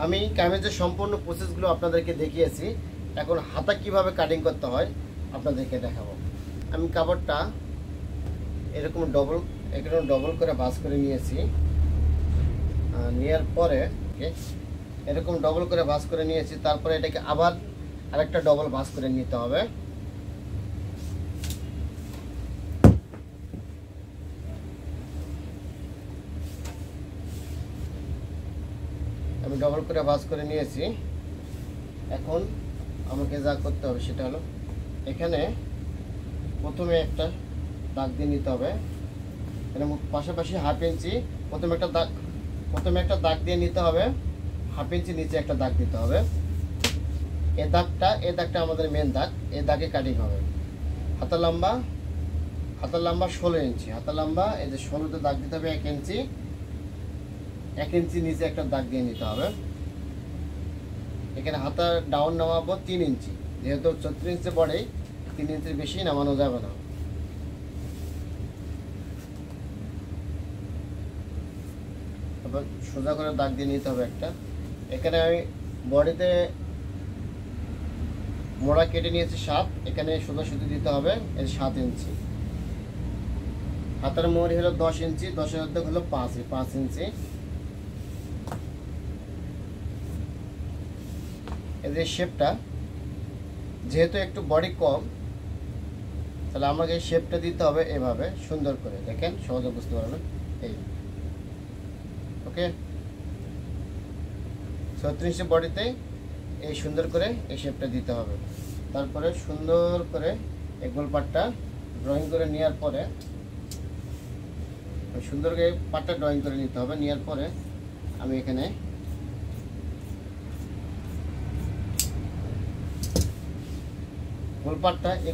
আমি কামিজের সম্পূর্ণ প্রসেসগুলো আপনাদেরকে দেখিয়েছি। এখন হাতা কিভাবে কাটিং করতে হয় আপনাদেরকে দেখাবো। আমি কাপড়টা এরকম ডবল করে ভাঁজ করে নিয়েছি। নেওয়ার পরে এরকম ডবল করে ভাঁজ করে নিয়েছি। তারপরে এটাকে আবার আরেকটা ডবল ভাঁজ করে নিতে হবে। আমি ডবল করে ভাঁজ করে নিয়েছি। এখন আমাকে যা করতে হবে সেটা হলো এখানে প্রথমে একটা দাগ দিয়ে নিতে হবে। পাশাপাশি হাফ ইঞ্চি প্রথমে একটা দাগ দিয়ে নিতে হবে। হাফ ইঞ্চি নিচে একটা দাগ দিতে হবে। এই দাগটা আমাদের মেন দাগ। এই দাগে কাটিং হবে। হাতা লম্বা 16 ইঞ্চি। হাতা লম্বা এই যে 16তে দাগ দিতে হবে 1 ইঞ্চি নিচে একটা দাগ দিয়ে নিতে হবে। এখানে হাতা ডাউন নামাবো 3 ইঞ্চি। যেহেতু 34 ইঞ্চি বডি, 3 ইঞ্চির বেশি নামানো যাবে না। তারপর সোজা করে দাগ দিয়ে নিতে হবে একটা। এখানে আমি বডিতে মোড়া কেটে নিয়েছি 7। এখানে সোজা সুতি দিতে হবে 7 ইঞ্চি। হাতার মোড় হলো 10 ইঞ্চি। 10-এর অর্ধেক হলো 5 ইঞ্চি। এই যে শেপটা, যেহেতু একটু বডি কম, তাহলে আমাকে শেপটা দিতে হবে এভাবে সুন্দর করে। দেখেন, সহজে বুঝতে পারবেন। এই ওকে, 36 ইঞ্চি বডিতে এই সুন্দর করে এই শেপটা দিতে হবে। তারপরে সুন্দর করে এই গোল পাটটা ড্রয়িং করে নেওয়ার পরে সুন্দর করে পাটটা ড্রয়িং করে নিতে হবে। নেওয়ার পরে আমি এখানে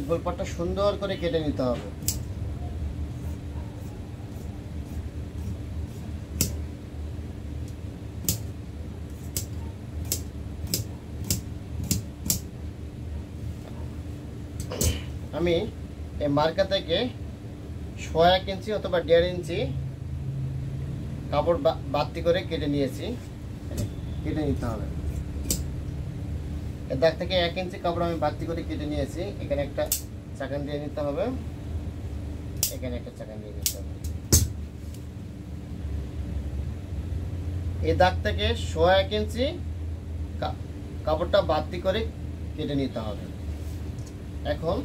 গোলপাটটা সুন্দর করে কেটে নিতে হবে। আমি এই মার্কা থেকে 1 ইঞ্চি অথবা 1.5 ইঞ্চি কাপড় বাড়তি করে কেটে নিয়েছি। কেটে নিতে হবে। এর দাগ থেকে 1 ইঞ্চি কাপড় আমি বাড়তি করে কেটে নিয়েছি। এখানে একটা চাকান দিয়ে নিতে হবে। এখানে একটা চাকান দিয়ে নিতে হবে। এই দাগ থেকে 1 ইঞ্চি কাপড়টা বাড়তি করে কেটে নিতে হবে। এখন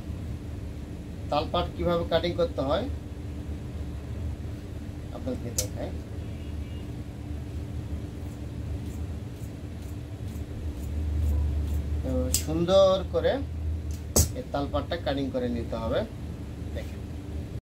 তালপাট কিভাবে কাটিং করতে হয় আপনাদেরকে দেখাই। সুন্দর করে এই তালপাটটা কাটিং করে নিতে হবে। দেখেন,